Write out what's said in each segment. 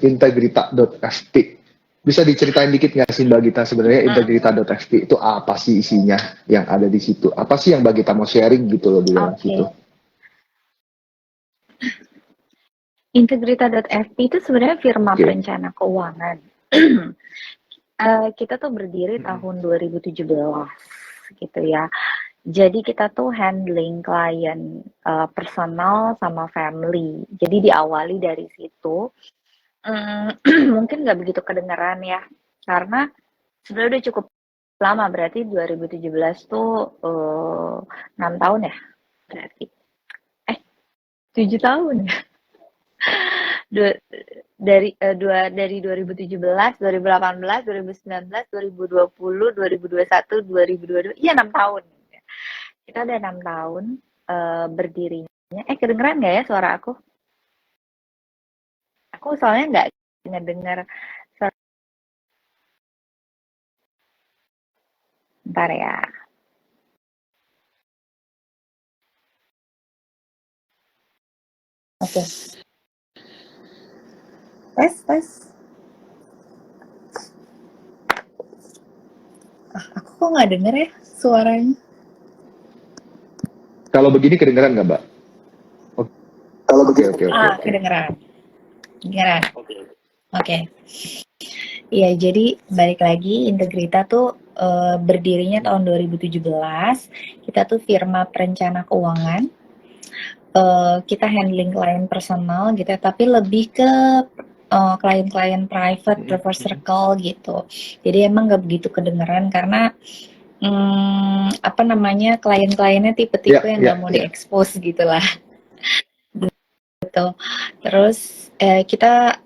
Integrita.fp. Bisa diceritain dikit nggak sih Mbak Gita sebenarnya Integrita.fp itu apa sih isinya yang ada di situ? Apa sih yang Mbak Gita mau sharing gitu loh di dalam situ? Integrita.fp itu sebenarnya firma perencana keuangan. Kita tuh berdiri tahun 2017 gitu ya. Jadi kita tuh handling klien personal sama family. Jadi diawali dari situ. Mungkin nggak begitu kedengeran ya, karena sebenarnya udah cukup lama, berarti 2017 tuh 6 tahun ya, berarti 7 tahun ya. Dari 2017, 2018, 2019, 2020, 2021, 2022, iya 6 tahun. Kita udah 6 tahun berdirinya. Kedengeran nggak ya suara aku? Aku soalnya nggak ngedengar. Bentar ya. Oke. Tes. Aku kok nggak denger ya suaranya. Kalau begini kedengeran nggak, Mbak? Kalau begini. Oke. Kedengeran. Oke. Iya, jadi balik lagi Integrita tuh berdirinya tahun 2017. Kita tuh firma perencana keuangan. Kita handling klien personal gitu, tapi lebih ke klien-klien private, preferred circle gitu. Jadi emang nggak begitu kedengeran karena klien-kliennya tipe-tipe yang nggak mau diekspos gitulah. Gitu. Terus kita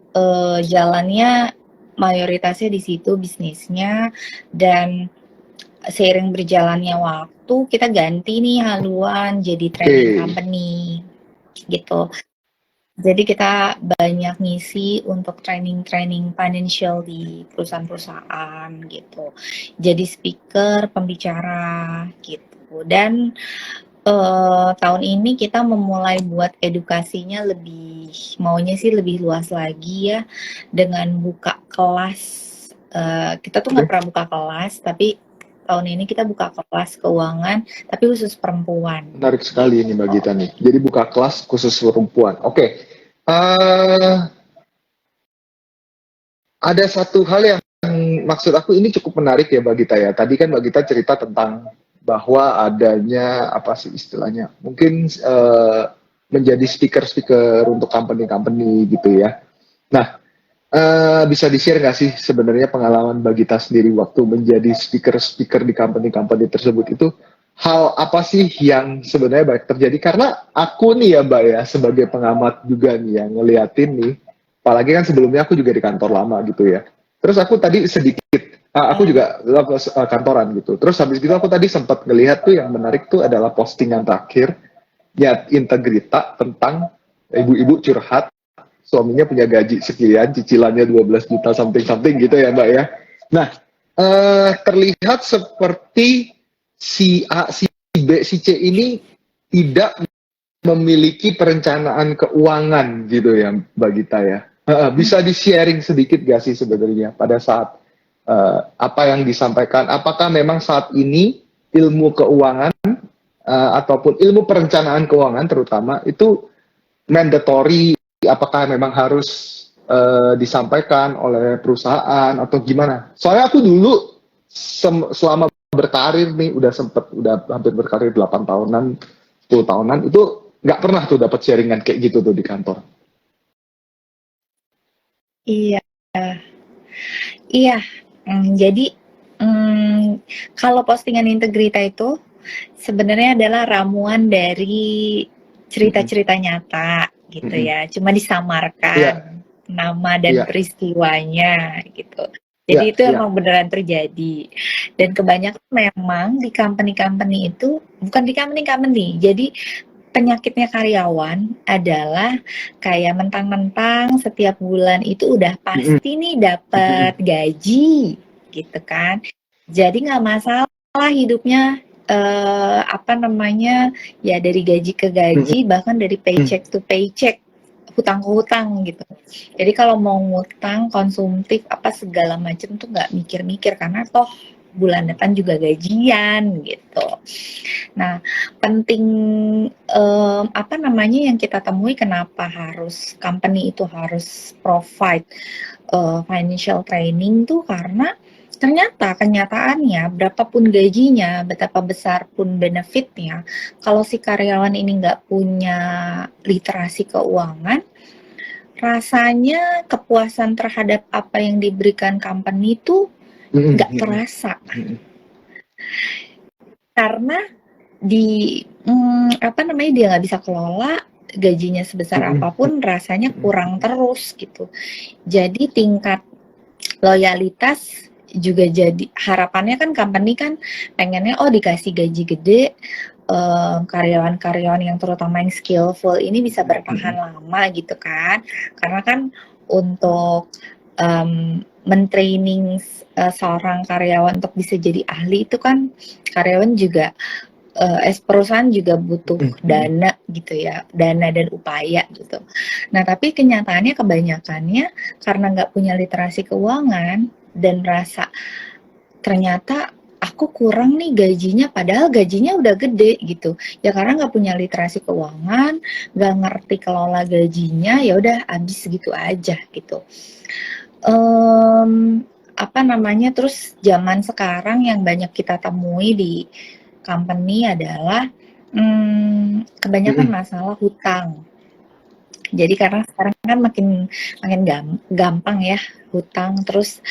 jalannya mayoritasnya di situ bisnisnya, dan seiring berjalannya waktu kita ganti nih haluan jadi trading company gitu. Jadi kita banyak ngisi untuk training financial di perusahaan-perusahaan gitu. Jadi speaker, pembicara gitu. Dan tahun ini kita memulai buat edukasinya maunya sih lebih luas lagi ya, dengan buka kelas. Kita tuh nggak pernah buka kelas, tapi tahun ini kita buka kelas keuangan, tapi khusus perempuan. Menarik sekali ini Mbak Gita nih. Jadi buka kelas khusus perempuan. Oke. Ada satu hal yang maksud aku ini cukup menarik ya Mbak Gita ya. Tadi kan Mbak Gita cerita tentang bahwa adanya apa sih istilahnya, mungkin menjadi speaker untuk company gitu ya. Nah, bisa di-share nggak sih sebenarnya pengalaman Mbak Gita sendiri waktu menjadi speaker di company tersebut itu, hal apa sih yang sebenarnya banyak terjadi? Karena aku nih ya Mbak ya, sebagai pengamat juga nih yang ngeliatin nih, apalagi kan sebelumnya aku juga di kantor lama gitu ya. Terus aku tadi aku juga kantoran gitu. Terus habis itu aku tadi sempat ngelihat tuh yang menarik tuh adalah postingan terakhir ya Integrita tentang ibu-ibu curhat suaminya punya gaji sekian, cicilannya 12 juta something gitu ya Mbak ya. Nah, terlihat seperti si A, si B, si C ini tidak memiliki perencanaan keuangan gitu ya Mbak Gita ya. Bisa di-sharing sedikit gak sih sebenarnya pada saat apa yang disampaikan, apakah memang saat ini ilmu keuangan ataupun ilmu perencanaan keuangan terutama itu mandatory, apakah memang harus disampaikan oleh perusahaan atau gimana? Soalnya aku dulu selama berkarir nih udah hampir berkarir 8 tahunan, 10 tahunan itu nggak pernah tuh dapat sharingan kayak gitu tuh di kantor. Iya. Jadi kalau postingan Integrita itu sebenarnya adalah ramuan dari cerita-cerita nyata gitu ya, cuma disamarkan nama dan peristiwanya gitu. Jadi itu emang beneran terjadi, dan kebanyakan memang di company itu bukan di company, jadi penyakitnya karyawan adalah kayak mentang-mentang setiap bulan itu udah pasti nih dapat gaji gitu kan. Jadi nggak masalah hidupnya ya dari gaji ke gaji, bahkan dari paycheck to paycheck hutang ke hutang gitu. Jadi kalau mau ngutang konsumtif apa segala macam tuh nggak mikir-mikir karena toh bulan depan juga gajian gitu. Nah, penting apa namanya yang kita temui kenapa harus company itu harus provide financial training tuh karena ternyata kenyataannya berapapun gajinya, betapa besar pun benefitnya, kalau si karyawan ini nggak punya literasi keuangan, rasanya kepuasan terhadap apa yang diberikan company itu nggak terasa. Karena di apa namanya dia nggak bisa kelola gajinya sebesar apapun rasanya kurang terus gitu. Jadi tingkat loyalitas juga jadi harapannya kan company kan pengennya dikasih gaji gede karyawan-karyawan yang terutama yang skillful ini bisa bertahan lama gitu kan karena kan untuk mentraining seorang karyawan untuk bisa jadi ahli itu kan karyawan juga perusahaan juga butuh dana gitu ya, dana dan upaya gitu. Nah tapi kenyataannya kebanyakannya karena nggak punya literasi keuangan dan merasa ternyata aku kurang nih gajinya, padahal gajinya udah gede gitu. Ya karena nggak punya literasi keuangan, nggak ngerti kelola gajinya, ya udah habis gitu aja gitu. Apa namanya terus zaman sekarang yang banyak kita temui di company adalah kebanyakan masalah hutang. Jadi karena sekarang kan makin gampang ya hutang, terus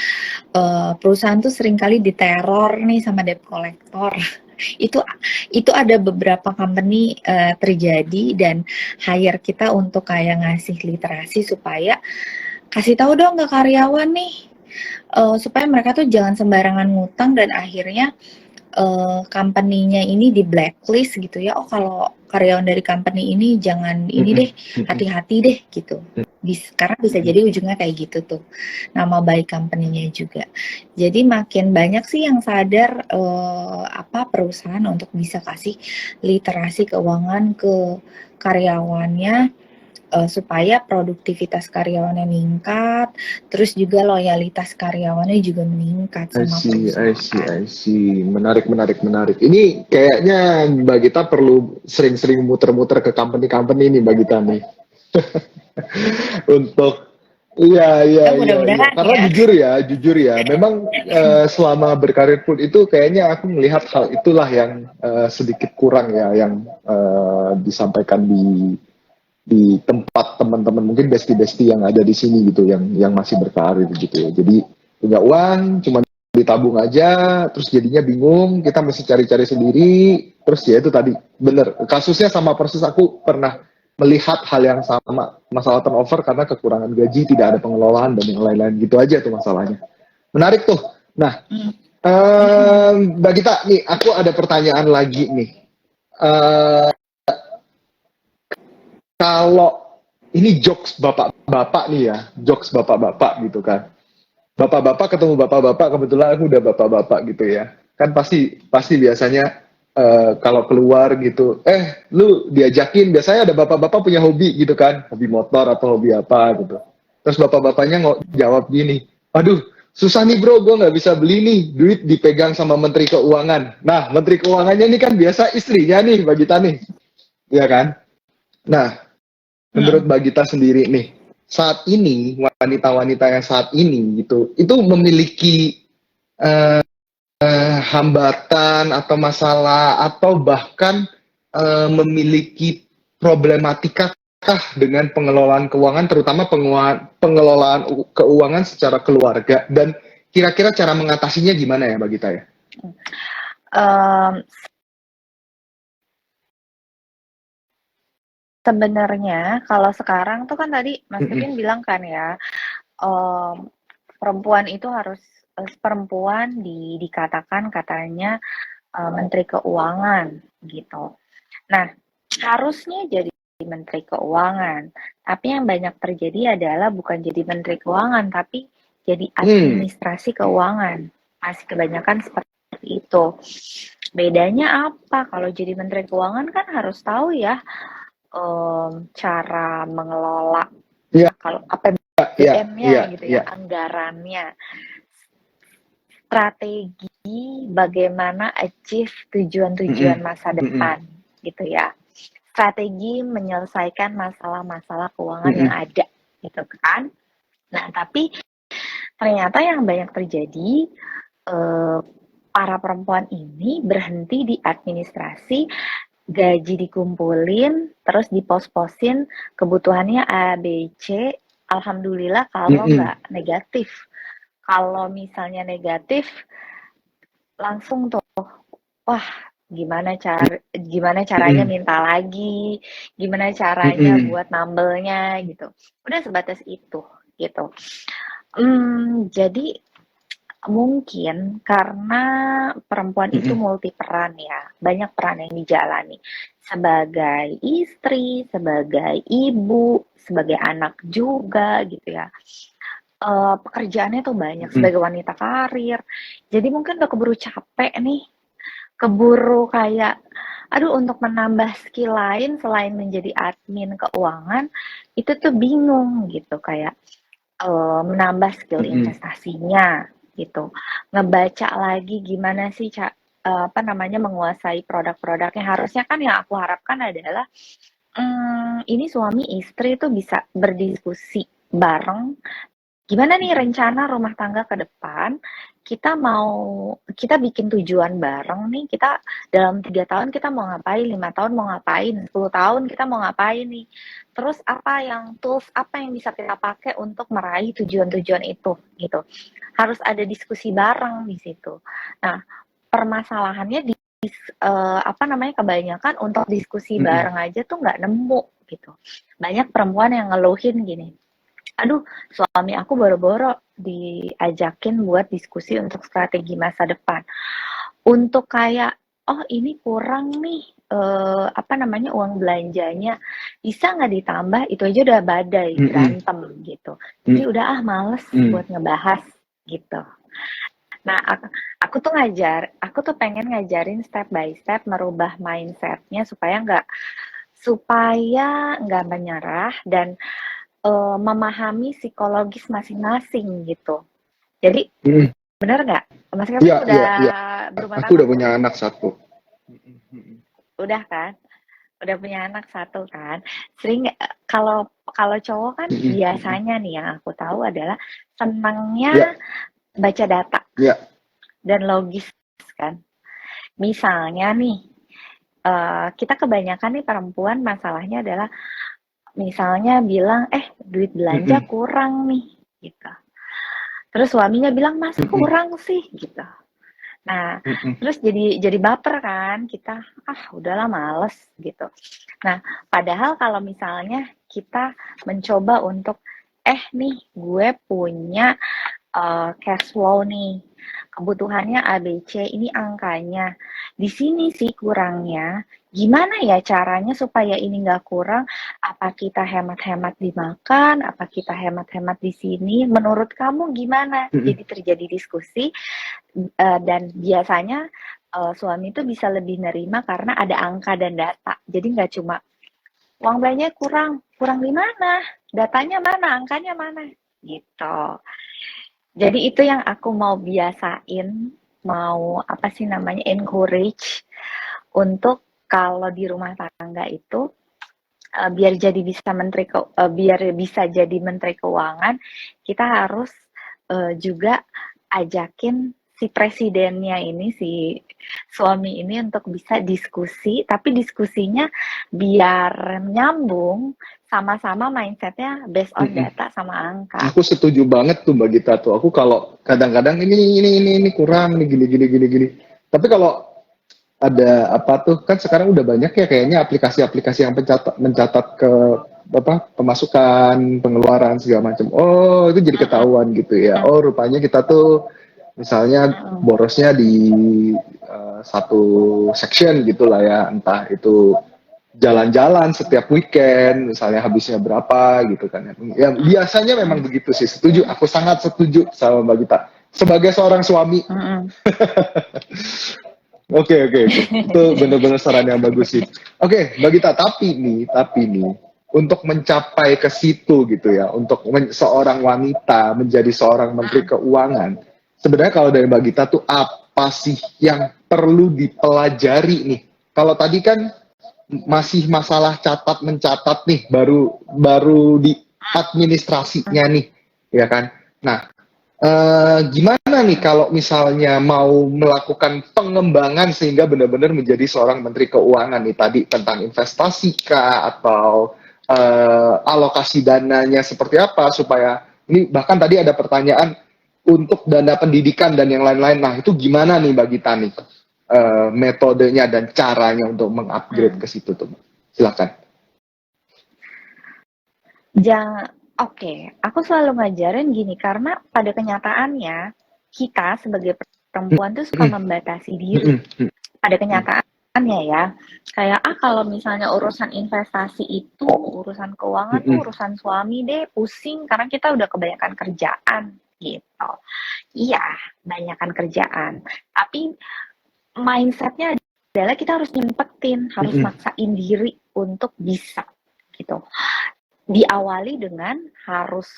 perusahaan tuh seringkali diteror nih sama debt collector. itu ada beberapa company terjadi dan hire kita untuk kayak ngasih literasi supaya kasih tahu dong ke karyawan nih supaya mereka tuh jangan sembarangan ngutang dan akhirnya company-nya ini di blacklist gitu ya. Kalau karyawan dari company ini jangan ini deh, hati-hati deh gitu. Karena bisa jadi ujungnya kayak gitu tuh. Nama baik company-nya juga. Jadi makin banyak sih yang sadar perusahaan untuk bisa kasih literasi keuangan ke karyawannya supaya produktivitas karyawannya meningkat, terus juga loyalitas karyawannya juga meningkat sama perusahaan. I see. Menarik. Ini kayaknya Mbak Gita perlu sering-sering muter-muter ke company-company nih Mbak Gita nih. Untuk iya. Mudah-mudahan Karena ya. jujur ya, memang selama berkarir pun itu kayaknya aku melihat hal itulah yang sedikit kurang ya, yang disampaikan di tempat teman-teman mungkin bestie-bestie yang ada di sini gitu, yang masih berkarir gitu ya. Jadi punya uang cuma ditabung aja, terus jadinya bingung, kita mesti cari-cari sendiri, terus ya itu tadi bener kasusnya sama persis, aku pernah melihat hal yang sama, masalah turnover karena kekurangan gaji, tidak ada pengelolaan dan yang lain-lain gitu aja tuh masalahnya. Menarik tuh. Nah, Mbak Gita nih, aku ada pertanyaan lagi nih. Kalau ini jokes bapak-bapak nih ya, jokes bapak-bapak gitu kan. Bapak-bapak ketemu bapak-bapak, kebetulan aku udah bapak-bapak gitu ya. Kan pasti biasanya kalau keluar gitu, lu diajakin, biasanya ada bapak-bapak punya hobi gitu kan, hobi motor atau hobi apa gitu. Terus bapak-bapaknya jawab gini, aduh susah nih bro, gue nggak bisa beli nih, duit dipegang sama Menteri Keuangan. Nah, Menteri Keuangannya ini kan biasa istrinya nih, Mbak Gita nih, ya kan? Nah, menurut Mbak Gita sendiri nih, saat ini wanita-wanita yang saat ini gitu, itu memiliki hambatan atau masalah atau bahkan memiliki problematika kah dengan pengelolaan keuangan, terutama pengelolaan keuangan secara keluarga, dan kira-kira cara mengatasinya gimana ya Mbak Gita ya? Sebenarnya kalau sekarang tuh kan tadi Mas Kevin bilang kan ya, perempuan itu harus perempuan dikatakan katanya Menteri Keuangan gitu. Nah, harusnya jadi Menteri Keuangan, tapi yang banyak terjadi adalah bukan jadi Menteri Keuangan, tapi jadi administrasi keuangan. Masih kebanyakan seperti itu. Bedanya apa? Kalau jadi Menteri Keuangan kan harus tahu ya cara mengelola Iya, kalau iya, APBN-nya iya, gitu iya. ya, anggarannya, strategi bagaimana achieve tujuan-tujuan Mm-mm. masa Mm-mm. depan gitu ya. Strategi menyelesaikan masalah-masalah keuangan yang Mm-mm. ada gitu kan. Nah, tapi ternyata yang banyak terjadi eh, para perempuan ini berhenti di administrasi, gaji dikumpulin, terus dipos-posin, kebutuhannya A, B, C. Alhamdulillah kalau Mm-mm. nggak negatif. Kalau misalnya negatif, langsung tuh, wah gimana caranya Mm-mm. minta lagi, gimana caranya Mm-mm. buat nambelnya gitu. Udah sebatas itu gitu. Jadi mungkin karena perempuan itu Mm-mm. multi peran ya, banyak peran yang dijalani. Sebagai istri, sebagai ibu, sebagai anak juga gitu ya. Pekerjaannya tuh banyak, Mm-mm. sebagai wanita karir. Jadi mungkin udah keburu capek nih, keburu kayak, aduh untuk menambah skill lain selain menjadi admin keuangan, itu tuh bingung gitu, kayak menambah skill Mm-mm. investasinya gitu. Ngebaca lagi gimana sih apa namanya menguasai produk-produknya. Harusnya kan yang aku harapkan adalah ini suami istri tuh bisa berdiskusi bareng. Gimana nih rencana rumah tangga ke depan? Kita bikin tujuan bareng nih. Kita dalam 3 tahun kita mau ngapain, 5 tahun mau ngapain, 10 tahun kita mau ngapain nih. Terus tools apa yang bisa kita pakai untuk meraih tujuan-tujuan itu gitu. Harus ada diskusi bareng di situ. Nah, permasalahannya apa namanya kebanyakan untuk diskusi Mm-mm. bareng aja tuh nggak nemu gitu. Banyak perempuan yang ngeluhin gini, aduh suami aku boro-boro diajakin buat diskusi untuk strategi masa depan. Untuk kayak, oh ini kurang nih, apa namanya, uang belanjanya, bisa nggak ditambah? Itu aja udah badai, Mm-mm. berantem gitu. Jadi udah males Mm-mm. buat ngebahas gitu. Nah, aku tuh aku tuh pengen ngajarin step by step merubah mindsetnya supaya nggak menyerah dan memahami psikologis masing-masing gitu. Jadi Mm-mm. bener nggak? Mas Iya, Kevin iya, udah iya. berumah Aku tangga udah belum? punya anak satu. Mm-mm. Udah kan? Udah punya anak satu kan? Sering kalau kalau cowok kan Mm-mm. Mm-mm. biasanya nih yang aku tahu adalah senangnya Iya, baca data iya. dan logis kan. Misalnya nih, kita kebanyakan nih perempuan masalahnya adalah misalnya bilang, duit belanja Mm-mm. kurang nih, gitu. Terus suaminya bilang, masa Mm-mm. kurang sih, gitu. Nah, Mm-mm. terus jadi baper kan kita, udahlah males gitu. Nah, padahal kalau misalnya kita mencoba untuk, nih gue punya cash flow nih, kebutuhannya ABC, ini angkanya. Di sini sih kurangnya, gimana ya caranya supaya ini nggak kurang? Apa kita hemat-hemat dimakan? Apa kita hemat-hemat di sini? Menurut kamu gimana? Mm-mm. Jadi terjadi diskusi dan biasanya suami itu bisa lebih nerima karena ada angka dan data. Jadi nggak cuma uang belanja kurang, kurang di mana? Datanya mana? Angkanya mana? Gitu. Jadi itu yang aku mau biasain, mau apa sih namanya encourage untuk kalau di rumah tangga itu biar bisa jadi menteri keuangan, kita harus juga ajakin si presidennya ini, si suami ini untuk bisa diskusi, tapi diskusinya biar nyambung, sama-sama mindsetnya based on Mm-mm. data sama angka. Aku setuju banget tuh Mbak Gita tuh. Aku kalau kadang-kadang ini kurang nih gini. Tapi kalau ada apa tuh kan sekarang udah banyak ya kayaknya aplikasi-aplikasi yang mencatat ke apa pemasukan, pengeluaran segala macam. Oh, itu jadi Mm-mm. ketahuan gitu ya. Oh, rupanya kita tuh misalnya Mm-mm. borosnya di satu section gitulah ya, entah itu jalan-jalan setiap weekend, misalnya habisnya berapa gitu kan. Ya biasanya memang Mm-mm. begitu sih. Setuju, aku sangat setuju sama Mbak Gita. Sebagai seorang suami, Mm-mm. Oke. Itu benar-benar saran yang bagus sih. Oke, Mbak Gita, tapi nih, untuk mencapai ke situ gitu ya, untuk seorang wanita menjadi seorang menteri keuangan, sebenarnya kalau dari Mbak Gita tuh apa sih yang perlu dipelajari nih? Kalau tadi kan masih masalah catat mencatat nih, baru baru di administrasinya nih, ya kan? Nah, gimana nih kalau misalnya mau melakukan pengembangan sehingga benar-benar menjadi seorang menteri keuangan nih, tadi tentang investasi kah atau alokasi dananya seperti apa, supaya ini, bahkan tadi ada pertanyaan untuk dana pendidikan dan yang lain-lain. Nah, itu gimana nih Mbak Gita nih, metodenya dan caranya untuk mengupgrade ke situ tuh? Silakan. Oke, aku selalu ngajarin gini, karena pada kenyataannya kita sebagai perempuan tuh suka membatasi diri. Pada kenyataannya ya, kayak kalau misalnya urusan investasi itu, urusan keuangan tuh urusan suami deh, pusing karena kita udah kebanyakan kerjaan gitu. Iya, banyakan kerjaan. Tapi mindsetnya adalah kita harus nyempetin, harus maksain diri untuk bisa gitu. Diawali dengan harus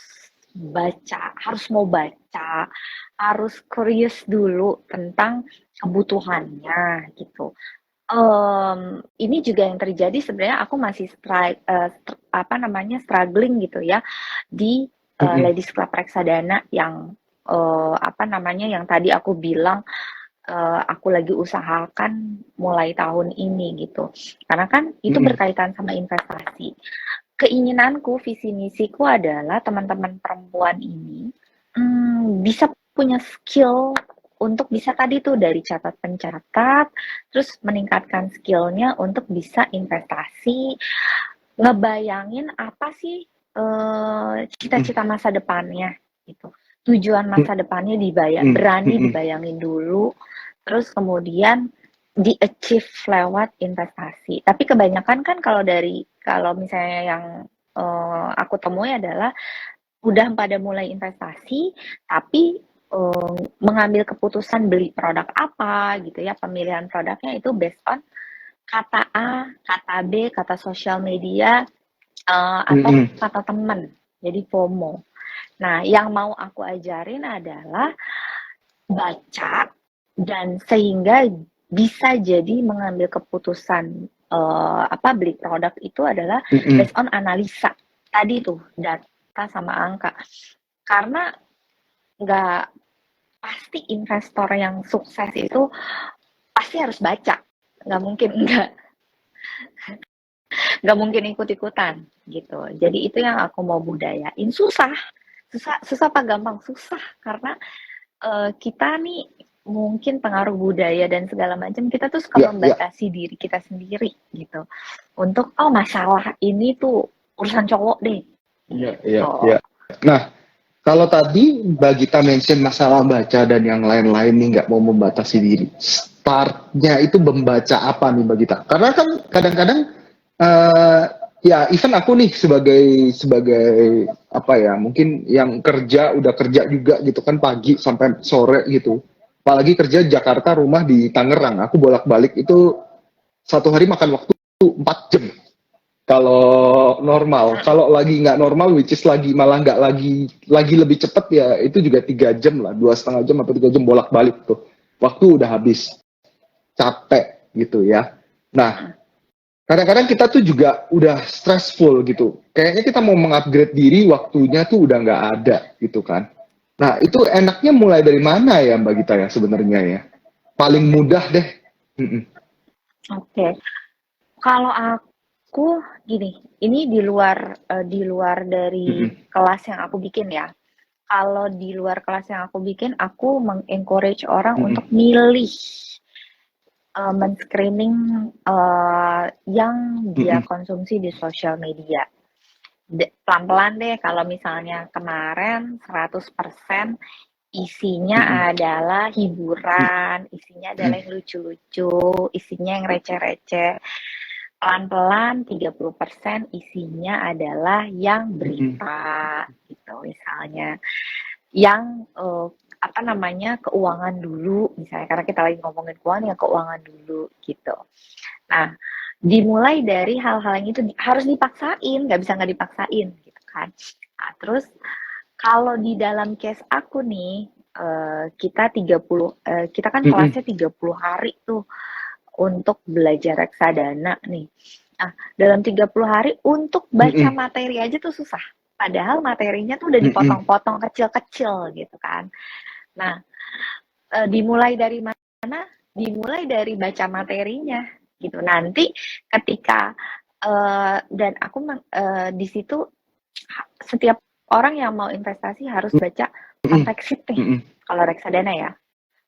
baca, harus mau baca, harus curious dulu tentang kebutuhannya gitu. Ini juga yang terjadi sebenarnya, aku masih struggling gitu ya di Ladies Club Reksadana yang yang tadi aku bilang aku lagi usahakan mulai tahun ini gitu. Karena kan itu berkaitan sama investasi. Keinginanku, visi misiku adalah teman-teman perempuan ini bisa punya skill untuk bisa tadi tuh dari catat pencatat, terus meningkatkan skillnya untuk bisa investasi, ngebayangin apa sih cita-cita masa depannya gitu. Tujuan masa depannya berani dibayangin dulu, terus kemudian di-achieve lewat investasi. Tapi kebanyakan kan kalau misalnya yang aku temui adalah udah pada mulai investasi, tapi mengambil keputusan beli produk apa gitu ya, pemilihan produknya itu based on kata A, kata B, kata sosial media, atau kata teman. Jadi FOMO. Nah, yang mau aku ajarin adalah baca, dan sehingga bisa jadi mengambil keputusan beli produk itu adalah based on analisa tadi tuh, data sama angka. Karena nggak pasti investor yang sukses itu pasti harus baca, nggak mungkin ikut-ikutan gitu. Jadi itu yang aku mau budayain. Susah apa gampang? Susah, karena kita nih mungkin pengaruh budaya dan segala macam, kita tuh suka membatasi diri kita sendiri gitu. Untuk masalah ini tuh urusan cowok deh. Iya. Nah, kalau tadi Mbak Gita mention masalah baca dan yang lain-lain nih, nggak mau membatasi diri. Startnya itu membaca apa nih Mbak Gita? Karena kan kadang-kadang ya even aku nih sebagai apa ya, mungkin yang udah kerja juga gitu kan, pagi sampai sore gitu. Apalagi kerja Jakarta, rumah di Tangerang. Aku bolak-balik itu satu hari makan waktu 4 jam. Kalau normal, kalau lagi nggak normal, which is malah nggak lagi lebih cepet ya, itu juga 3 jam lah, 2,5 jam atau 3 jam bolak-balik tuh. Waktu udah habis, capek gitu ya. Nah, kadang-kadang kita tuh juga udah stressful gitu. Kayaknya kita mau mengupgrade diri, waktunya tuh udah nggak ada gitu kan. Nah, itu enaknya mulai dari mana ya Mbak Gita ya sebenarnya ya? Paling mudah deh. Oke. Kalau aku gini, ini di luar dari kelas yang aku bikin ya. Kalau di luar kelas yang aku bikin, aku mengencourage orang untuk milih men-screening yang dia konsumsi di sosial media. Pelan-pelan deh, kalau misalnya kemarin 100% isinya adalah hiburan, isinya adalah yang lucu-lucu, isinya yang receh-receh. Pelan-pelan 30% isinya adalah yang berita gitu misalnya. Yang apa namanya, keuangan dulu misalnya, karena kita lagi ngomongin keuangan ya keuangan dulu gitu. Nah, dimulai dari hal-hal yang itu harus dipaksain, nggak bisa nggak dipaksain gitu kan. Nah, terus kalau di dalam case aku nih, kita 30, kita kan kelasnya 30 hari tuh untuk belajar reksadana nih. Nah, dalam 30 hari untuk baca materi aja tuh susah. Padahal materinya tuh udah dipotong-potong kecil-kecil gitu kan. Nah, dimulai dari mana? Dimulai dari baca materinya gitu. Nanti ketika dan aku di situ setiap orang yang mau investasi harus baca fun fact sheet nih. Kalau reksadana ya,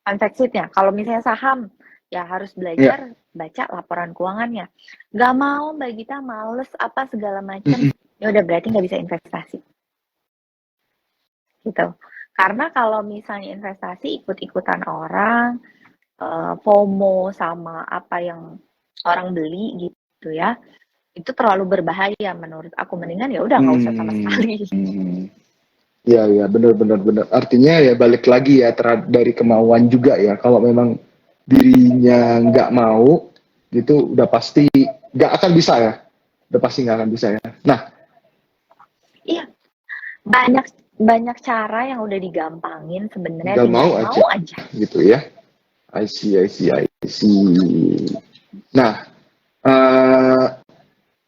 fun fact sheet-nya. Kalau misalnya saham, ya harus belajar baca laporan keuangannya. Gak mau Mbak Gita, males apa segala macam, ya udah berarti nggak bisa investasi. Gitu. Karena kalau misalnya investasi ikut-ikutan orang, FOMO sama apa yang orang beli gitu ya, itu terlalu berbahaya menurut aku. Mendingan ya udah nggak usah sama sekali. Iya, ya, benar. Artinya ya balik lagi ya dari kemauan juga ya. Kalau memang dirinya nggak mau, gitu udah pasti nggak akan bisa ya. Udah pasti nggak akan bisa ya. Nah, iya, banyak cara yang udah digampangin sebenarnya, tinggal tinggal mau mau aja. gitu ya. I see. Nah,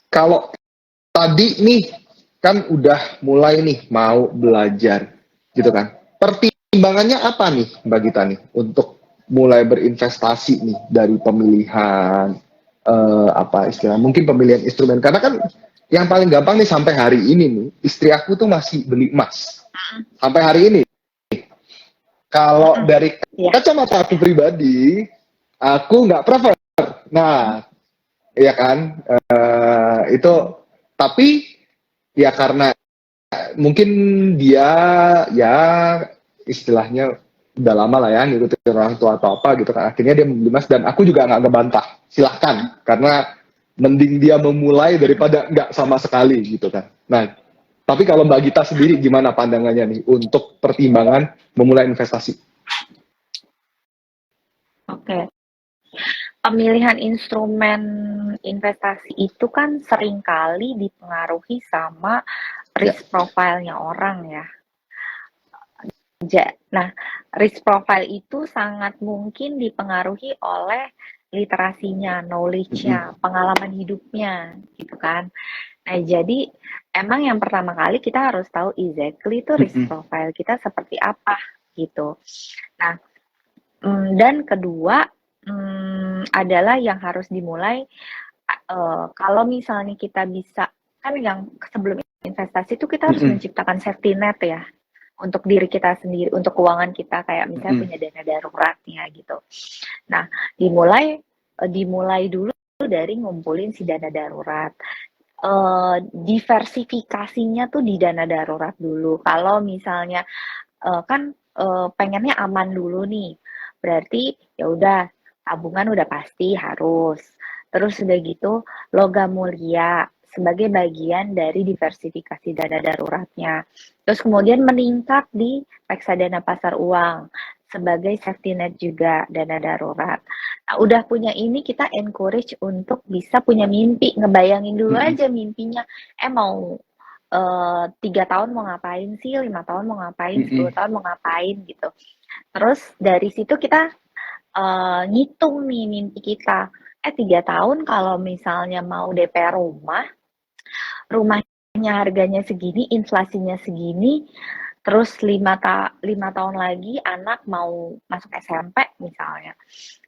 kalau tadi nih kan udah mulai nih mau belajar gitu kan. Pertimbangannya apa nih Mbak Gita nih untuk mulai berinvestasi nih dari pemilihan apa istilah mungkin pemilihan instrumen karena kan yang paling gampang nih sampai hari ini nih istri aku tuh masih beli emas sampai hari ini. Kalau dari kacamata aku pribadi, aku nggak prefer. Nah, ya kan, itu tapi ya karena mungkin dia ya istilahnya udah lama lah ya ngikutin orang tua atau apa gitu kan akhirnya dia membeli emas dan aku juga nggak ngebantah silahkan karena mending dia memulai daripada nggak sama sekali gitu kan. Nah tapi kalau Mbak Gita sendiri gimana pandangannya nih untuk pertimbangan memulai investasi? Oke. Pemilihan instrumen investasi itu kan seringkali dipengaruhi sama risk profile-nya orang ya. Nah, risk profile itu sangat mungkin dipengaruhi oleh literasinya, knowledge-nya, pengalaman hidupnya, gitu kan. Nah, jadi emang yang pertama kali kita harus tahu exactly itu risk profile kita seperti apa, gitu. Nah, dan kedua adalah yang harus dimulai kalau misalnya kita bisa kan yang sebelum investasi itu kita harus menciptakan safety net ya untuk diri kita sendiri, untuk keuangan kita kayak misalnya punya dana daruratnya gitu. Nah, dimulai dulu dari ngumpulin si dana darurat. Diversifikasinya tuh di dana darurat dulu. Kalau misalnya kan pengennya aman dulu nih. Berarti ya udah tabungan udah pasti harus. Terus udah gitu logam mulia sebagai bagian dari diversifikasi dana daruratnya. Terus kemudian meningkat di reksadana pasar uang sebagai safety net juga dana darurat. Nah, udah punya ini kita encourage untuk bisa punya mimpi, ngebayangin dulu aja mimpinya. Mau 3 tahun mau ngapain sih, 5 tahun mau ngapain, 10 tahun mau ngapain gitu. Terus dari situ kita ngitung nih mimpi kita. 3 tahun kalau misalnya mau DP rumahnya harganya segini, inflasinya segini, terus 5 tahun lagi anak mau masuk SMP misalnya.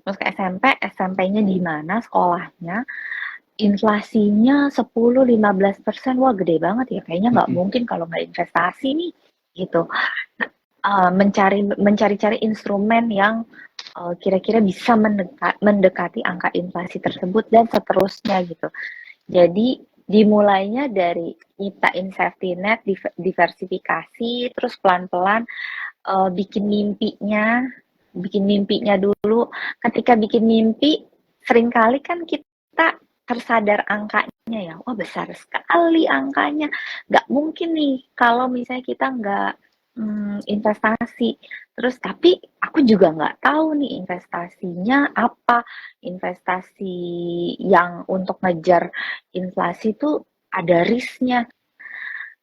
Masuk SMP, SMP-nya di mana sekolahnya, inflasinya 10-15%, wah gede banget ya, kayaknya nggak mungkin kalau nggak investasi nih, gitu. Mencari-cari instrumen yang kira-kira bisa mendekati angka inflasi tersebut dan seterusnya gitu. Jadi dimulainya dari nyiptain safety net, diversifikasi, terus pelan-pelan bikin mimpinya dulu. Ketika bikin mimpi, seringkali kan kita tersadar angkanya ya, wah besar sekali angkanya. Nggak mungkin nih kalau misalnya kita nggak investasi. Terus tapi aku juga nggak tahu nih investasinya apa. Investasi yang untuk ngejar inflasi tuh ada risknya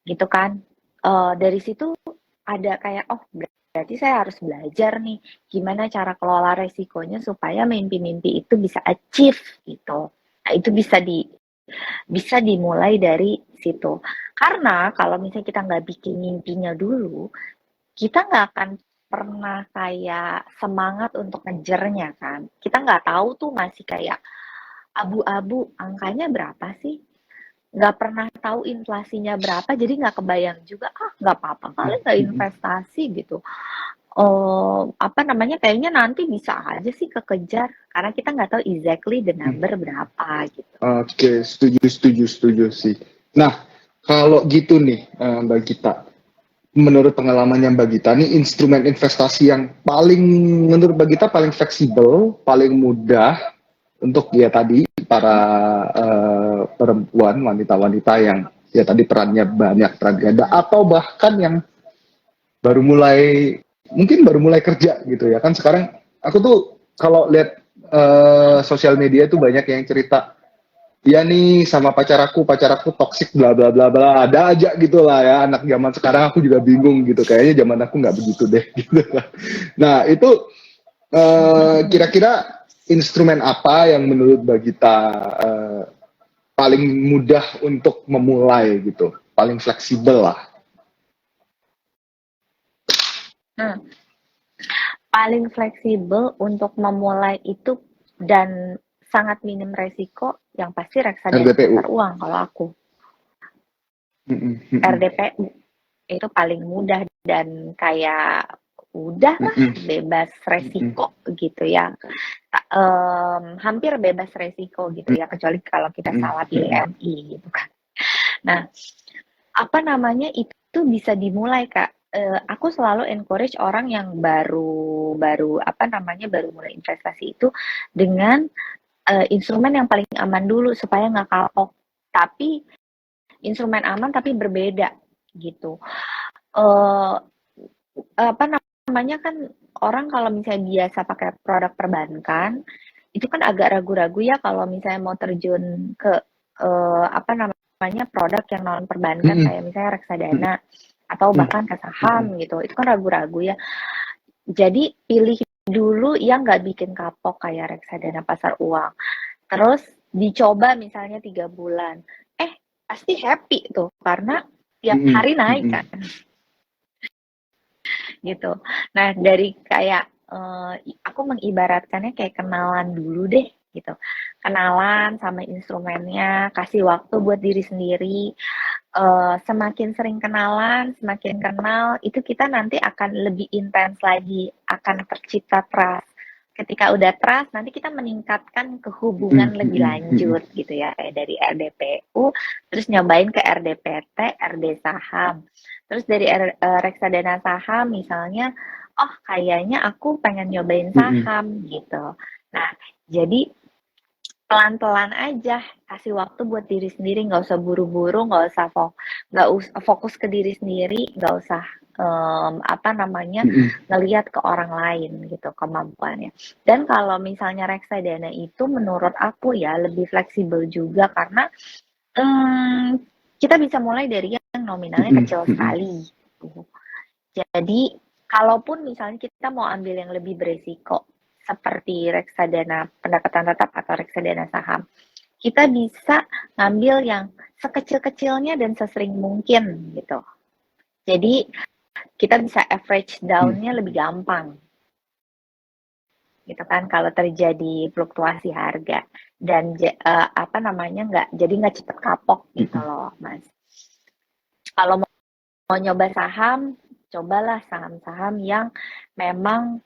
gitu kan. Dari situ ada kayak, oh berarti saya harus belajar nih gimana cara kelola resikonya supaya mimpi-mimpi itu bisa achieve gitu. Nah, itu bisa dimulai dari situ. Karena kalau misalnya kita nggak bikin mimpinya dulu, kita nggak akan pernah kayak semangat untuk ngejarnya kan. Kita nggak tahu tuh masih kayak abu-abu angkanya berapa sih. Nggak pernah tahu inflasinya berapa, jadi nggak kebayang juga, ah nggak apa-apa kali nggak investasi gitu. Oh, apa namanya, kayaknya nanti bisa aja sih kekejar, karena kita nggak tahu exactly the number berapa gitu. Oke, setuju sih. Nah, kalau gitu nih, Mbak Gita, menurut pengalamannya Mbak Gita, nih instrumen investasi yang paling, menurut Mbak Gita paling fleksibel, paling mudah untuk ya tadi para perempuan, wanita-wanita yang ya tadi perannya banyak, peran ganda, atau bahkan yang baru mulai, mungkin baru mulai kerja gitu ya kan. Sekarang aku tuh kalau lihat sosial media tuh banyak yang cerita, ya nih sama pacar aku toksik bla bla bla bla, ada aja gitu lah ya anak zaman sekarang. Aku juga bingung gitu, kayaknya zaman aku nggak begitu deh gitu. Nah itu kira-kira instrumen apa yang menurut Bagita paling mudah untuk memulai gitu, paling fleksibel lah. Hmm. Paling fleksibel untuk memulai itu dan sangat minim resiko yang pasti reksadana RDPU. pasar uang kalau aku. RDPU itu paling mudah dan kayak udahlah bebas resiko gitu ya. Hampir bebas resiko gitu ya, kecuali kalau kita salah pilih MI gitu kan. Nah, apa namanya, itu bisa dimulai Kak. Aku selalu encourage orang yang baru apa namanya, baru mulai investasi itu dengan instrumen yang paling aman dulu supaya nggak kapok. Tapi instrumen aman tapi berbeda gitu. Eh apa namanya kan, orang kalau misalnya biasa pakai produk perbankan, itu kan agak ragu-ragu ya kalau misalnya mau terjun ke apa namanya, produk yang non perbankan kayak misalnya reksadana atau bahkan ke saham gitu. Itu kan ragu-ragu ya. Jadi pilih dulu yang nggak bikin kapok kayak reksadana pasar uang. Terus dicoba misalnya 3 bulan. Pasti happy tuh karena tiap hari naik kan gitu. Nah, dari kayak aku mengibaratkannya kayak kenalan dulu deh gitu. Kenalan sama instrumennya, kasih waktu buat diri sendiri. Semakin sering kenalan, semakin kenal, itu kita nanti akan lebih intens lagi, akan tercipta trust. Ketika udah trust, nanti kita meningkatkan kehubungan lebih lanjut gitu ya, kayak dari RDPU, terus nyobain ke RDPT, RD saham. Terus dari reksadana saham misalnya, oh kayaknya aku pengen nyobain saham gitu. Nah, jadi pelan-pelan aja, kasih waktu buat diri sendiri, nggak usah buru-buru, nggak usah fokus ke diri sendiri, nggak usah apa namanya, ngelihat ke orang lain gitu kemampuannya. Dan kalau misalnya reksadana itu menurut aku ya lebih fleksibel juga karena kita bisa mulai dari yang nominalnya kecil sekali. Jadi, kalaupun misalnya kita mau ambil yang lebih beresiko, seperti reksadana pendapatan tetap atau reksadana saham, kita bisa ngambil yang sekecil-kecilnya dan sesering mungkin gitu. Jadi, kita bisa average down-nya lebih gampang. Gitu kan, kalau terjadi fluktuasi harga dan apa namanya, nggak cepet kapok gitu loh, Mas. Kalau mau nyoba saham, cobalah saham-saham yang memang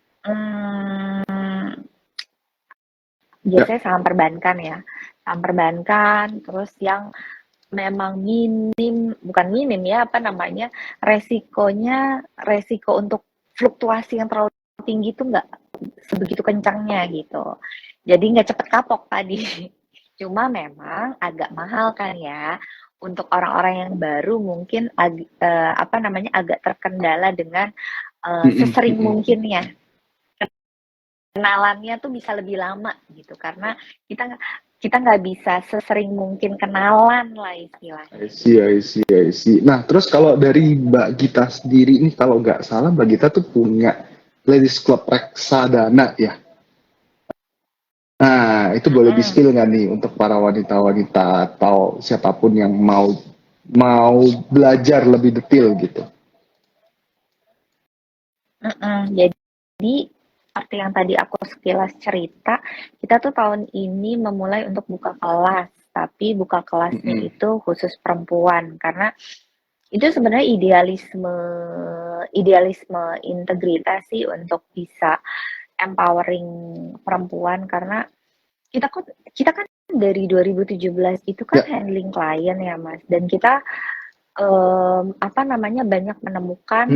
biasanya saham perbankan ya. Saham perbankan, terus yang memang bukan minim ya, apa namanya, resiko untuk fluktuasi yang terlalu tinggi itu nggak sebegitu kencangnya gitu. Jadi nggak cepet kapok tadi. Cuma memang agak mahal kan ya untuk orang-orang yang baru mungkin agak terkendala dengan sesering mungkin ya kenalannya tuh bisa lebih lama gitu karena kita nggak bisa sesering mungkin kenalan lah istilahnya. I see. Nah, terus kalau dari Mbak Gita sendiri ini, kalau nggak salah Mbak Gita tuh punya Ladies Club Reksadana ya. Nah, itu boleh di-spill nggak nih untuk para wanita-wanita atau siapapun yang mau belajar lebih detail gitu? Jadi seperti yang tadi aku sekilas cerita, kita tuh tahun ini memulai untuk buka kelas, tapi buka kelasnya itu khusus perempuan karena itu sebenarnya idealisme integritas sih untuk bisa empowering perempuan karena kita kan dari 2017 itu kan handling klien ya Mas dan kita banyak menemukan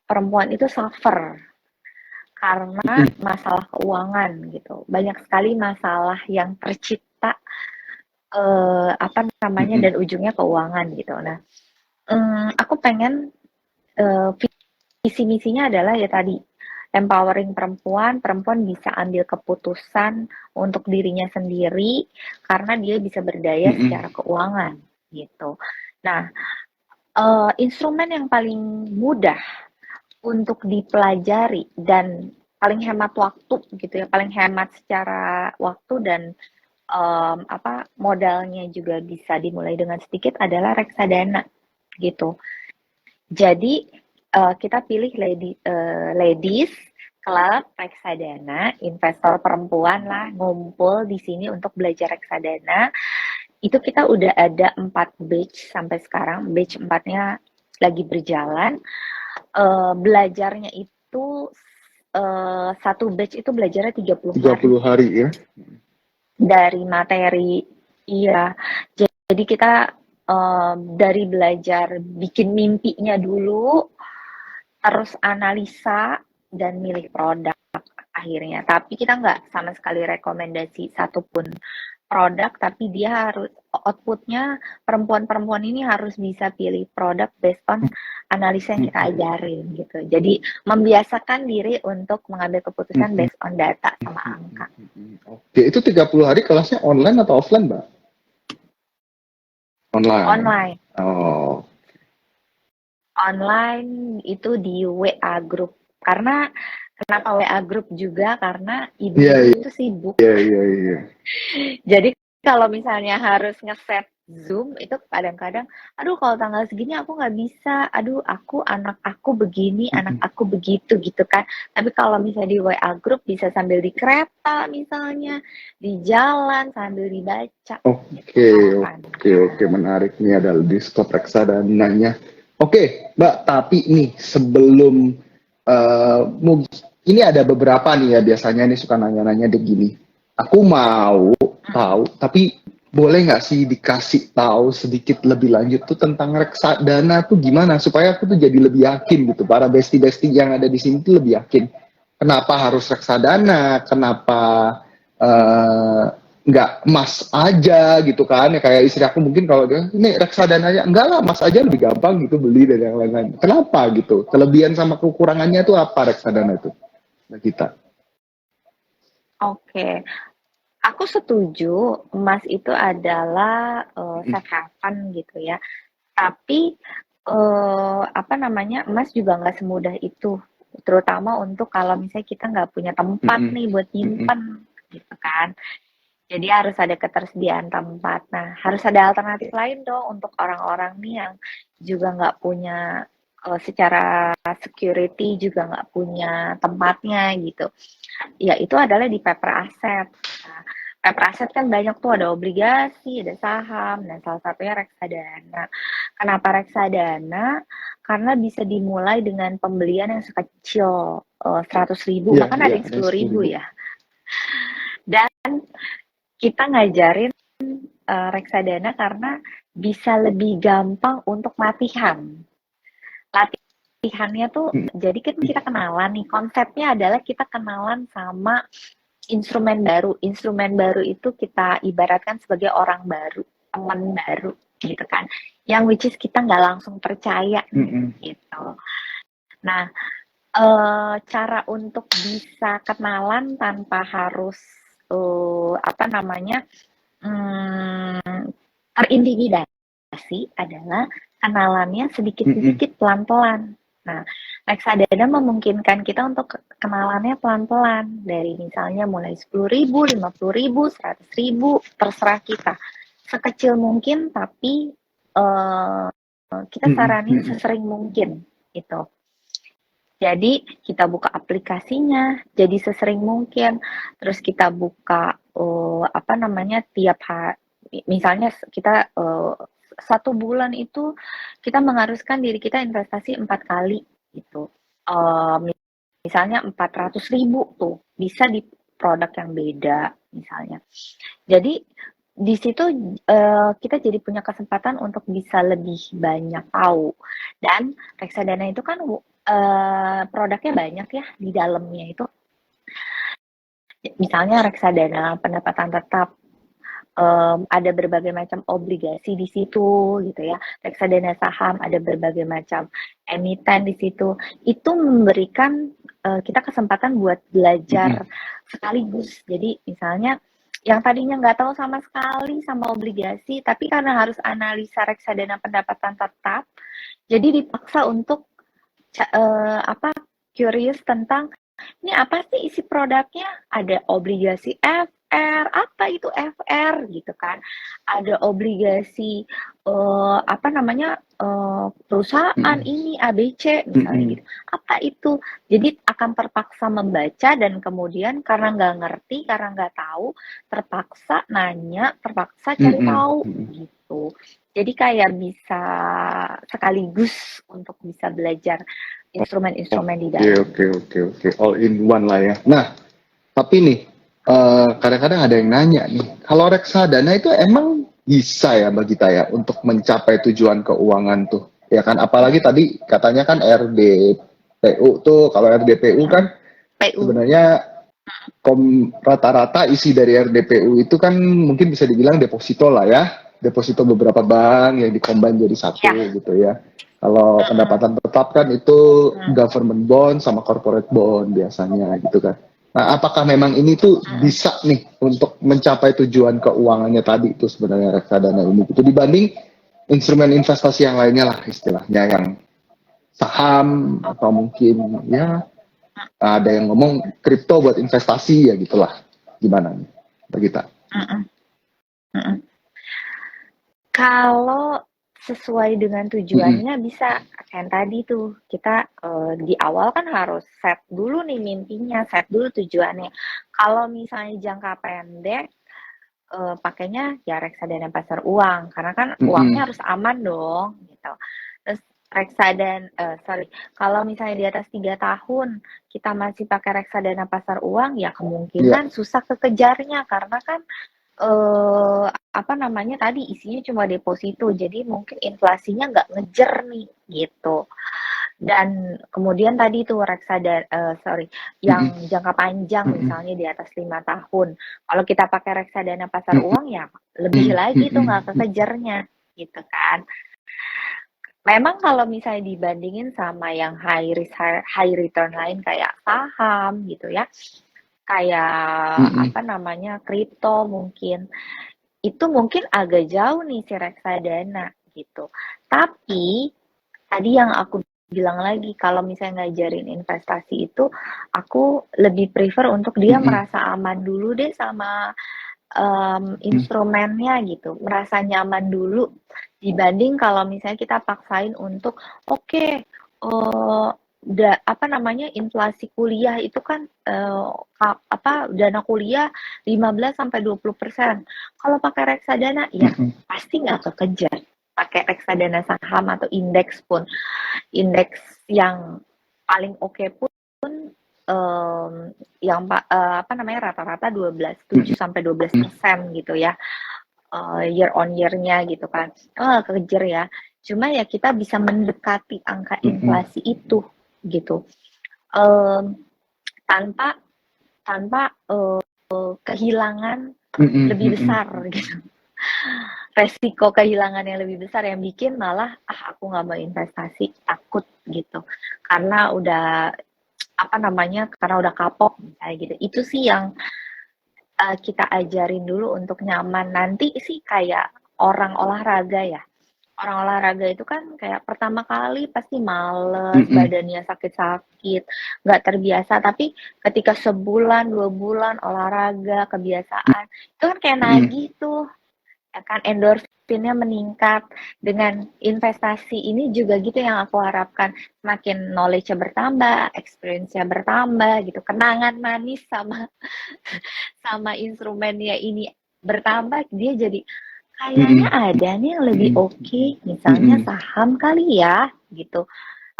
perempuan itu suffer karena masalah keuangan gitu. Banyak sekali masalah yang tercipta dan ujungnya keuangan gitu. Nah, aku pengen visi misinya adalah ya tadi empowering perempuan bisa ambil keputusan untuk dirinya sendiri karena dia bisa berdaya secara keuangan gitu. Nah, instrumen yang paling mudah untuk dipelajari dan paling hemat waktu gitu ya, paling hemat secara waktu dan modalnya juga bisa dimulai dengan sedikit adalah reksadana gitu. Jadi kita pilih ladies club reksadana, investor perempuan lah ngumpul di sini untuk belajar reksadana. Itu kita udah ada 4 batch sampai sekarang, batch 4-nya lagi berjalan. Belajarnya itu satu batch itu belajarnya 30 hari ya. Dari materi. Iya. Jadi kita dari belajar bikin mimpinya dulu, terus analisa dan milih produk akhirnya. Tapi kita nggak sama sekali rekomendasi satupun produk, tapi dia harus outputnya perempuan-perempuan ini harus bisa pilih produk based on analisa yang kita ajarin gitu. Jadi membiasakan diri untuk mengambil keputusan based on data sama angka. Oke, itu 30 hari kelasnya online atau offline, Mbak? Online. Oh. Online itu di WA group. Karena kenapa WA group juga? Karena ibu-ibu itu sibuk. Iya. Jadi kalau misalnya harus ngeset Zoom itu kadang-kadang, aduh kalau tanggal segini aku nggak bisa, aduh anak aku begini, anak aku begitu gitu kan. Tapi kalau misalnya di WA group bisa sambil di kereta misalnya, di jalan sambil dibaca. Oke, menarik nih ada diskop reksadananya. Oke, Mbak, tapi nih sebelum ini ada beberapa nih ya biasanya nih suka nanya-nanya begini. Aku mau tahu, tapi boleh nggak sih dikasih tahu sedikit lebih lanjut tuh tentang reksadana tuh gimana supaya aku tuh jadi lebih yakin gitu. Para bestie-bestie yang ada di sini tuh lebih yakin. Kenapa harus reksadana? Kenapa nggak emas aja gitu kan? Ya kayak istri aku mungkin kalau dia ini reksadana aja, enggak lah emas aja lebih gampang gitu beli dan yang lain-lain. Kenapa gitu? Kelebihan sama kekurangannya tuh apa reksadana itu? Nah, kita. Oke. Aku setuju emas itu adalah safe haven gitu ya. Tapi emas juga nggak semudah itu. Terutama untuk kalau misalnya kita nggak punya tempat nih buat nyimpen gitu kan. Jadi harus ada ketersediaan tempat. Nah, harus ada alternatif lain dong untuk orang-orang nih yang juga nggak punya secara security juga nggak punya tempatnya gitu. Ya itu adalah di paper asset. Nah, paper asset kan banyak tuh, ada obligasi, ada saham, dan salah satunya reksadana. Kenapa reksadana? Karena bisa dimulai dengan pembelian yang sekecil 100.000, bahkan ada yang 10.000 ya. Dan kita ngajarin reksadana karena bisa lebih gampang untuk latihan. Latihannya tuh, jadi kan kita kenalan nih, konsepnya adalah kita kenalan sama instrumen baru. Instrumen baru itu kita ibaratkan sebagai orang baru, teman baru gitu kan, yang which is kita nggak langsung percaya gitu. Nah, cara untuk bisa kenalan tanpa harus apa namanya terintimidasi adalah kenalannya sedikit-sedikit pelan-pelan. Nah, reksadana memungkinkan kita untuk kenalannya pelan-pelan dari misalnya mulai 10.000, 50.000, 100.000, terserah kita. Sekecil mungkin tapi kita saranin sesering mungkin gitu. Jadi kita buka aplikasinya, jadi sesering mungkin. Terus kita buka apa namanya tiap hari. Misalnya kita 1 bulan itu kita mengharuskan diri kita investasi 4 kali gitu. Misalnya 400.000 tuh bisa di produk yang beda misalnya. Jadi di situ kita jadi punya kesempatan untuk bisa lebih banyak tahu. Dan reksadana itu kan produknya banyak ya di dalamnya itu. Misalnya reksadana pendapatan tetap, ada berbagai macam obligasi di situ gitu ya. Reksadana saham ada berbagai macam emiten di situ. Itu memberikan kita kesempatan buat belajar sekaligus. Jadi misalnya yang tadinya nggak tahu sama sekali sama obligasi, tapi karena harus analisa reksadana pendapatan tetap, jadi dipaksa untuk curious tentang ini apa sih isi produknya? Ada obligasi FR, apa itu FR gitu kan? Ada obligasi apa namanya perusahaan ini ABC misalnya gitu. Apa itu? Jadi akan terpaksa membaca dan kemudian karena nggak ngerti, karena nggak tahu, terpaksa nanya, terpaksa cari tahu gitu. Jadi kayak bisa sekaligus untuk bisa belajar instrumen-instrumen di dalam. Oke. All in one lah ya. Nah, tapi nih, kadang-kadang ada yang nanya nih, kalau reksadana itu emang bisa ya bagi Taya untuk mencapai tujuan keuangan tuh? Ya kan, apalagi tadi katanya kan RDPU tuh, kalau RDPU kan sebenarnya rata-rata isi dari RDPU itu kan mungkin bisa dibilang deposito lah ya, deposito beberapa bank yang dikombin jadi satu gitu ya. Kalau pendapatan tetap kan itu government bond sama corporate bond biasanya gitu kan. Nah, apakah memang ini tuh bisa nih untuk mencapai tujuan keuangannya tadi itu sebenarnya reksadana ini itu dibanding instrumen investasi yang lainnya lah istilahnya yang saham atau mungkin ya ada yang ngomong kripto buat investasi ya gitulah. Gimana nih bagi kita? Kalau sesuai dengan tujuannya bisa kayak tadi tuh kita di awal kan harus set dulu nih mimpinya, set dulu tujuannya. Kalau misalnya jangka pendek pakainya ya reksadana pasar uang karena kan uangnya harus aman dong gitu. Terus kalau misalnya di atas 3 tahun kita masih pakai reksadana pasar uang ya kemungkinan susah kekejarnya karena kan apa namanya tadi isinya cuma deposito jadi mungkin inflasinya nggak ngejer nih gitu. Dan kemudian tadi tuh reksadana yang jangka panjang misalnya di atas 5 tahun. Kalau kita pakai reksadana pasar uang ya lebih lagi tuh nggak kekejarnya gitu kan. Memang kalau misalnya dibandingin sama yang high risk high return lain kayak saham gitu ya. Kayak apa namanya kripto mungkin itu mungkin agak jauh nih si reksadana gitu. Tapi tadi yang aku bilang lagi kalau misalnya ngajarin investasi itu aku lebih prefer untuk dia merasa aman dulu deh sama instrumennya gitu, merasa nyaman dulu dibanding kalau misalnya kita paksain untuk apa namanya inflasi kuliah itu kan dana kuliah 15-20%. Kalau pakai reksadana ya pasti nggak kekejar. Pakai reksadana saham atau indeks pun, indeks yang paling oke pun yang apa namanya rata-rata 7-12% gitu ya. Year on year-nya gitu kan. Kekejar ya. Cuma ya kita bisa mendekati angka inflasi itu gitu tanpa kehilangan lebih besar gitu. resiko kehilangan yang lebih besar, yang bikin malah aku nggak mau investasi, takut gitu, karena udah karena udah kapok misalnya gitu. Itu sih yang kita ajarin dulu untuk nyaman. Nanti sih kayak orang olahraga ya. Orang olahraga itu kan kayak pertama kali pasti males, Mm-mm. badannya sakit-sakit, nggak terbiasa. Tapi ketika sebulan, 2 bulan olahraga, kebiasaan, itu kan kayak Mm-mm. nagih tuh, ya kan endorfinnya meningkat. Dengan investasi ini juga gitu yang aku harapkan, semakin knowledge-nya bertambah, experience-nya bertambah gitu, kenangan manis sama sama instrumennya ini bertambah, dia jadi kayaknya Mm-mm. ada nih yang lebih Mm-mm. oke, misalnya Mm-mm. saham kali ya gitu.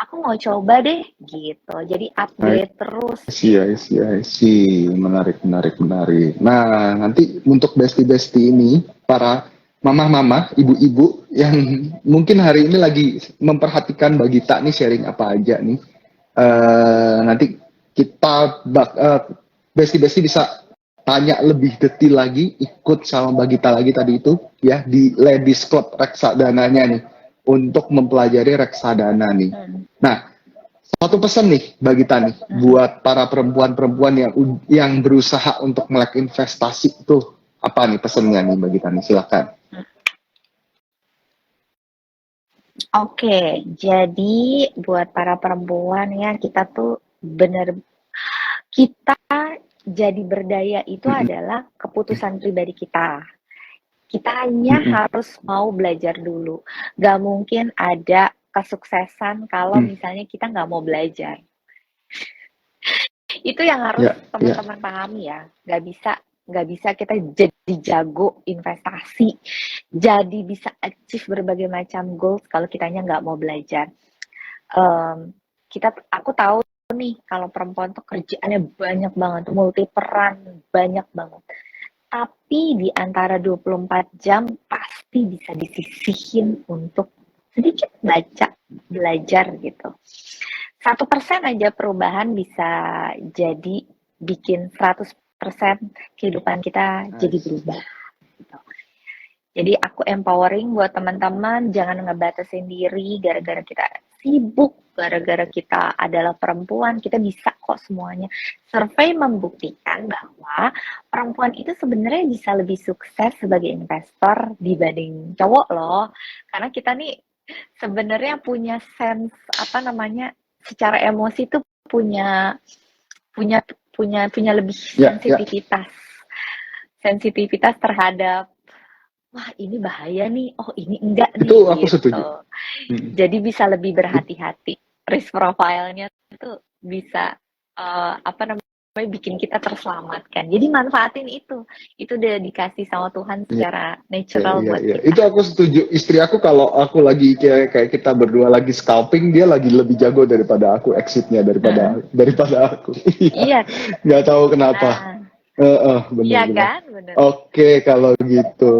Aku mau coba deh gitu. Jadi upgrade terus. I see. Menarik, menarik, menarik. Nah, nanti untuk besti-besti ini, para mama-mama, ibu-ibu yang mungkin hari ini lagi memperhatikan Bagita nih sharing apa aja nih. Nanti kita besti-besti bisa tanya lebih detail lagi, ikut sama Bagita lagi tadi itu ya di Ladies Club reksadananya nih untuk mempelajari reksadana nih. Hmm, Nah, satu pesan nih bagi Tani hmm. buat para perempuan-perempuan yang berusaha untuk melek investasi itu apa nih pesannya nih bagi Tani? Silakan. Oke, jadi buat para perempuan ya, kita tuh bener, kita jadi berdaya itu Mm-mm. adalah keputusan pribadi kita. Kita hanya Mm-mm. harus mau belajar dulu. Gak mungkin ada kesuksesan kalau Mm. misalnya kita nggak mau belajar. Itu yang harus Ya, ya. teman-teman pahami ya. Nggak bisa kita jadi jago investasi, jadi bisa achieve berbagai macam goals kalau kitanya nggak mau belajar. Aku tahu nih kalau perempuan tuh kerjaannya banyak banget, multi peran banyak banget. Tapi di antara 24 jam pasti bisa disisihin untuk sedikit belajar gitu. 1% aja perubahan bisa jadi bikin 100% kehidupan kita jadi Nice. berubah. Gitu. Jadi aku empowering buat teman-teman, jangan ngebatasin diri gara-gara kita sibuk, gara-gara kita adalah perempuan, kita bisa kok semuanya. Survei membuktikan bahwa perempuan itu sebenarnya bisa lebih sukses sebagai investor dibanding cowok loh. Karena kita nih sebenarnya punya sense secara emosi tuh punya punya punya lebih Ya, ya. sensitivitas terhadap, wah ini bahaya nih, oh ini enggak nih Itu aku setuju. gitu. Mm. Jadi bisa lebih berhati-hati. Risk profile-nya tuh bisa bikin kita terselamatkan. Jadi manfaatin itu. Itu udah dikasih sama Tuhan Ya, secara ya, natural ya, buat ya. kita. Itu aku setuju. Istri aku kalau aku lagi kayak kita berdua lagi scalping, dia lagi lebih jago daripada aku exitnya Heeh. daripada aku. Iya, Iya, nggak tahu kenapa. nah, iya Bener-bener. kan, bener. Oke, kalau gitu.